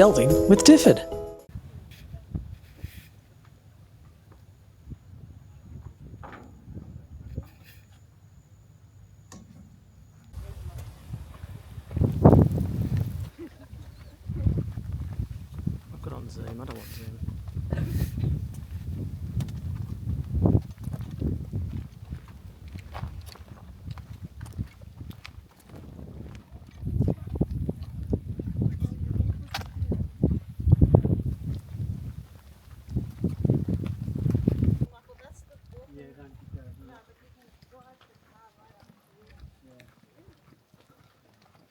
Delving with Difford. I've got on Zoom, I don't want Zoom.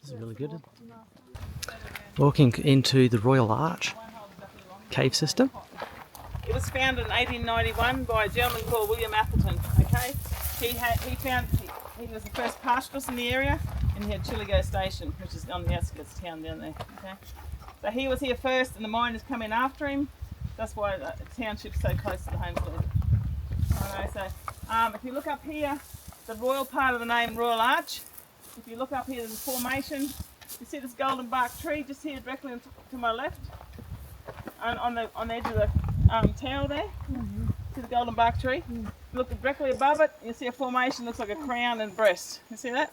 This is really good. Walking into the Royal Arch cave system. It was founded in 1891 by a gentleman called William Atherton. Okay, he was the first pastoralist in the area, and he had Chillagoe Station, which is on the outskirts of town down there. Okay, so he was here first, and the miners come in after him. That's why the township's so close to the homestead. Alright, so if you look up here, the royal part of the name Royal Arch. If you look up here, there's a formation. You see this golden bark tree just here directly to my left, and on the edge of the tower there. See the golden bark tree? Look directly above it, you see a formation looks like a crown and breast. You see that?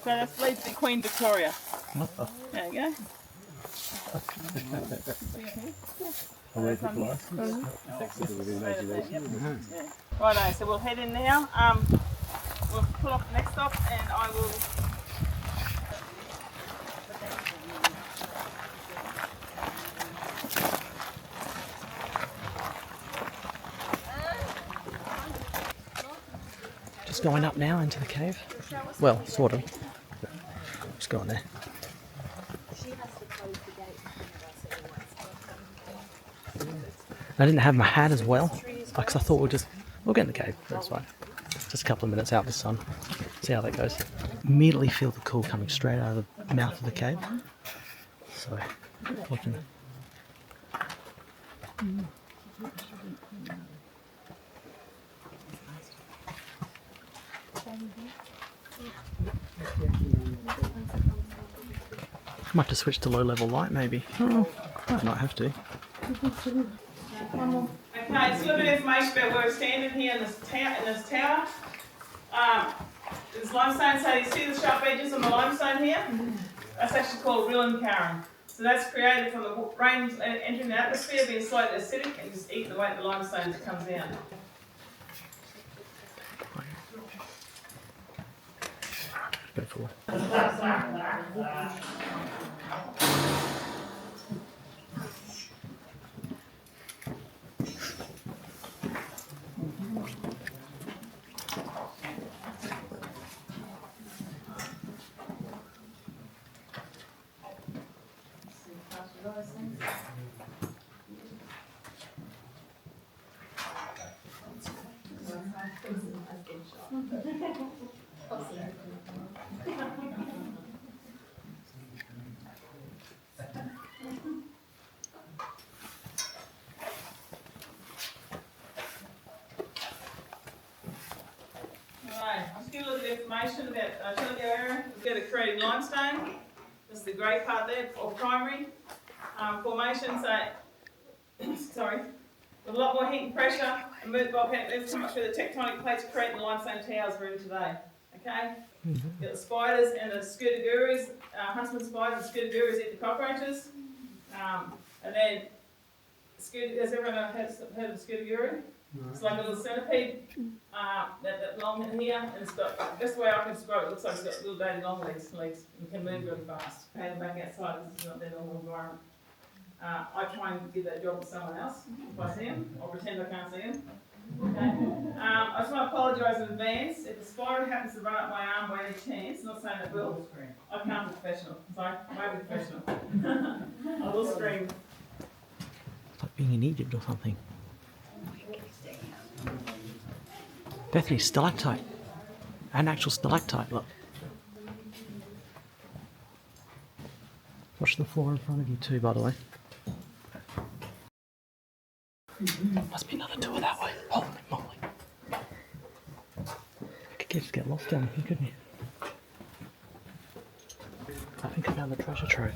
So that leads to Queen Victoria. There you go. Righto, so we'll head in now. We'll pull up the next stop, and I will. Just going up now into the cave. Well, sort of. Just going there. I didn't have my hat as well, because I thought we'll get in the cave. That's fine. Just a couple of minutes out in the sun. See how that goes. Immediately feel the cool coming straight out of the mouth of the cave. So, looking. Might have to switch to low level light maybe. Oh, might not have to. Okay, just a little bit of information about where we're standing here in this tower. There's limestone, so you see the sharp edges on the limestone here? That's actually called Rillen Karen. So that's created from the rain entering the atmosphere, being slightly acidic, and just eating away at the limestone as it comes down. Go for I'll just give a little bit of information about Chillagoe area. We've got a creating limestone. This is the grey part there, or primary formation. So, sorry, with a lot more heat and pressure, and there's too much where the tectonic plates creating the limestone towers we're in today. Okay? You've got the spiders and the scooter-gurus, huntsman spiders and scooter-gurus eat the cockroaches. And then, has everyone heard of the scooter-guru? It's like a little centipede, that long in here, and it's got, that's the way I can describe it, it looks like it's got little baby long legs, and can move really fast. Pay them back outside, this is not their normal environment. I try and give that job to someone else, if I see him, or pretend I can't see him. Okay. I just want to apologise in advance, if the spider happens to run up my arm by any chance, not saying it will, I can't be professional, sorry, I won't be professional. I will scream. It's like being in Egypt or something. Bethany, stalactite. An actual stalactite, look. Watch the floor in front of you too, by the way. Must be another door that way. Holy moly. You could just get lost down here, couldn't you? I think I found the treasure trove.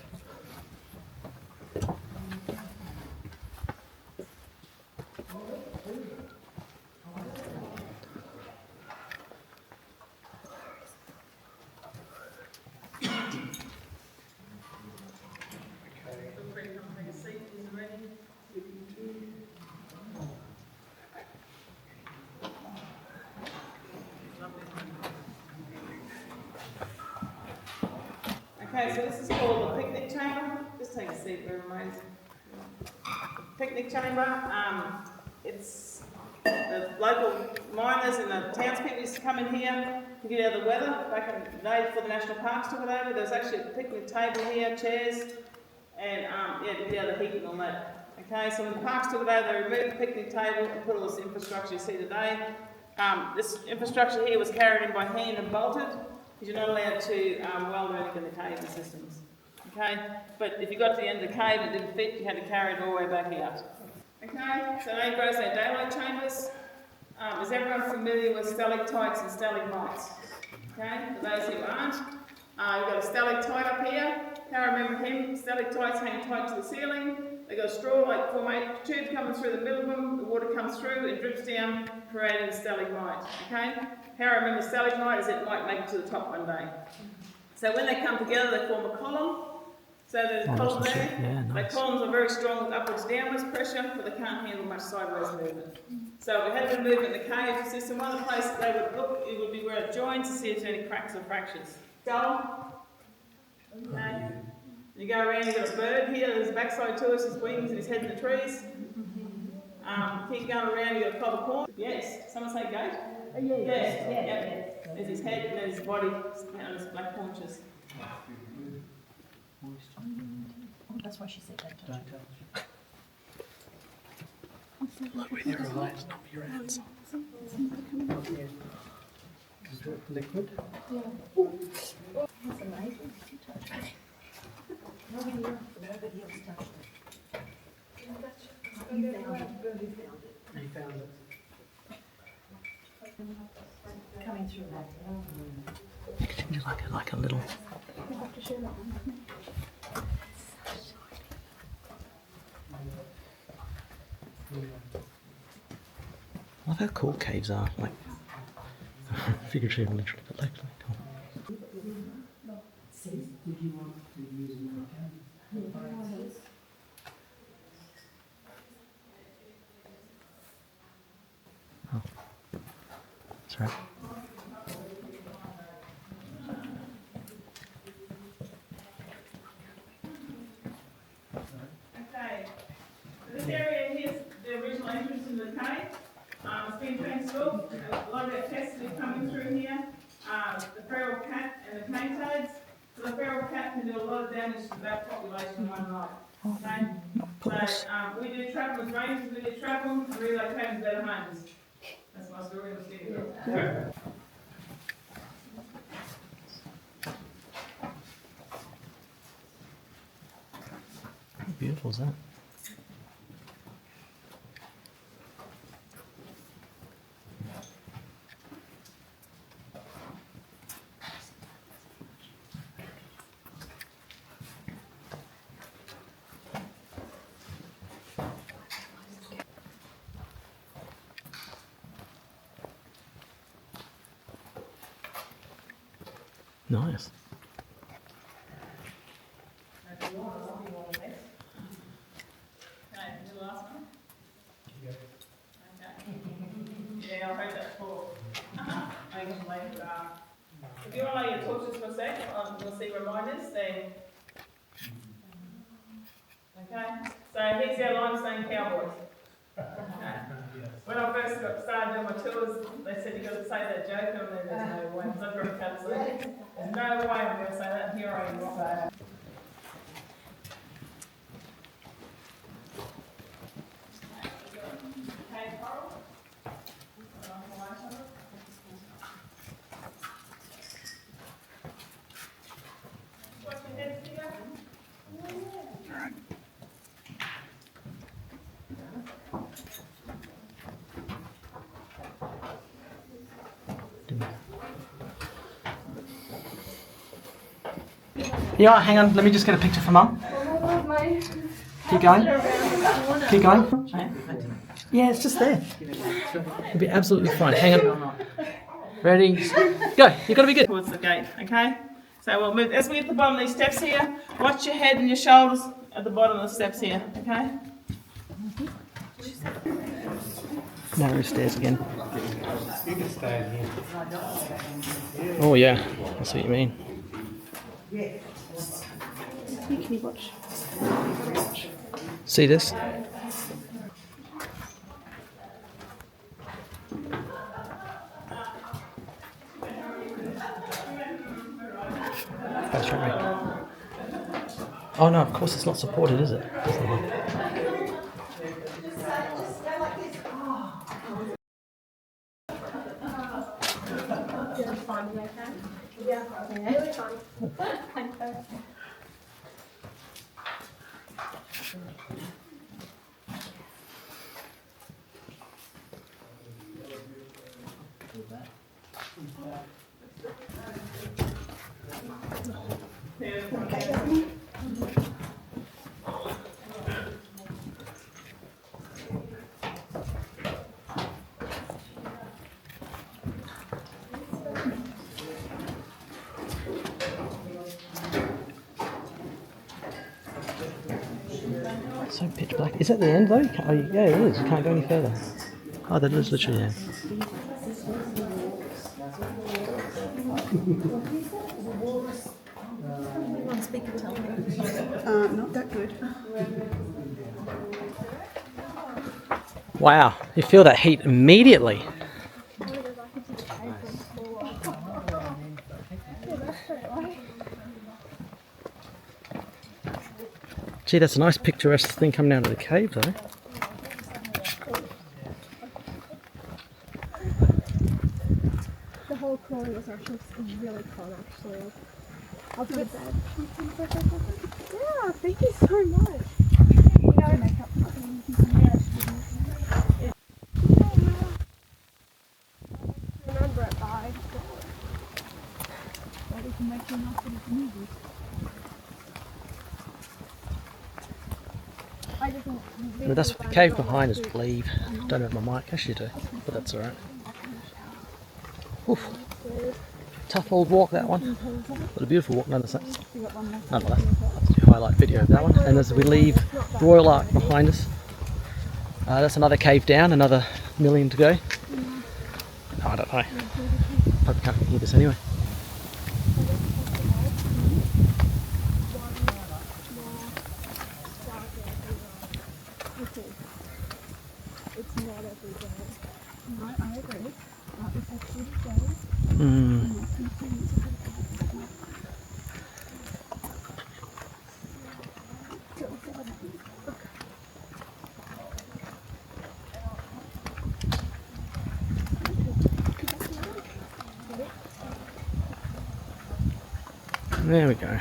Okay, so this is called the picnic chamber. Just take a seat, very amazing. Picnic chamber. It's the local miners and the townspeople used to come in here to get out of the weather. Back in the day before the national parks took it over, there was actually a picnic table here, chairs, and yeah, to get out of the heat and all that. Okay, so when the parks took it over, they removed the picnic table and put all this infrastructure you see today. This infrastructure here was carried in by hand and bolted, because you're not allowed to weld anything in the caving systems. Okay, but if you got to the end of the cave and it didn't fit, you had to carry it all the way back out. Okay, so now goes our daylight chambers. Is everyone familiar with stalactites and stalagmites? Okay, for those who aren't, you've got a stalactite up here. Now remember him, stalactites hang tight to the ceiling. They've got a straw-like formate tube coming through the middle of them. The water comes through, it drips down, creating a stalagmite. Okay, how I remember stalagmite is it might make it to the top one day. So when they come together, they form a column. So there's a column there. Yeah, nice. The columns are very strong with upwards downwards pressure, but they can't handle much sideways movement. So if we had a bit of movement in the cave system, one of the places they would look, it would be where it joins to see if there's any cracks or fractures. Skull. Okay. You go around, you've got a bird here, there's a backside to us, his wings and his head in the trees. Keep going around, you've got a cob of corn. Yes. Someone say goat? Yes. Yep. There's his head and there's his body on his black haunches. Oh, that's why she said that. Don't touch. Look with your eyes, not with your hands. Is it liquid? Yeah. That's amazing. Nobody else touched it. You found it. You found it. Coming through that. It seems like a little. I love how cool caves are, like figuratively and literally, but like cool. Oh, that's right. Okay, so this area here is the original entrance into the cave. It's been transformed. A lot of our pests are coming through here. The feral cat and the cane toads. So the feral cat can do a lot of damage to the bat population in one night. Okay? So we do trap them with rangers, we do trap them, and relocate them to better homes. That's my story. Let's get it. How beautiful is that? Nice. Okay, the last one. Okay. Yeah, I'll hold that for. I can like, if you want to lay your torches for a sec, we'll see reminders then. Okay, so here's our limestone cowboys. Okay. When I first started doing my tours, they said you got to say that joke, and then there's no way. It's not very cut. There's no way I'm going to say that. Here I am. So. Yeah, hang on, let me just get a picture for Mum. Oh my God, mate. Keep going. Keep going. Yeah, it's just there. It'll be absolutely fine. Hang on. Ready? Go. You've got to be good. Towards the gate, okay? So we'll move, as we get to the bottom of these steps here, watch your head and your shoulders at the bottom of the steps here, okay? Narrow stairs again. You can stay in here. Oh yeah, I see what you mean. Can you watch? See this? That's right. Oh no, of course it's not supported, is it? So pitch black. Is that the end though? Oh, yeah, it is. You can't go any further. Oh, that is literally the end. Not that good. Wow, you feel that heat immediately. Gee, that's a nice picturesque thing coming down to the cave though. The whole crawling was actually really fun, actually. I'll do it bed. Yeah, thank you so much. You know, makeup. Remember it, bye. Well, we can make you enough for the movie. I just want to But that's what the cave behind us, I believe. Don't have my mic, actually do, but that's alright. Oof. Tough old walk, that one. But a beautiful walk nonetheless. Nonetheless, that's the highlight video of that one. And as we leave Royal Ark behind us, that's another cave down, another million to go. No, I don't know. Probably can't hear this anyway. It's not every day. I agree. It's actually There we go.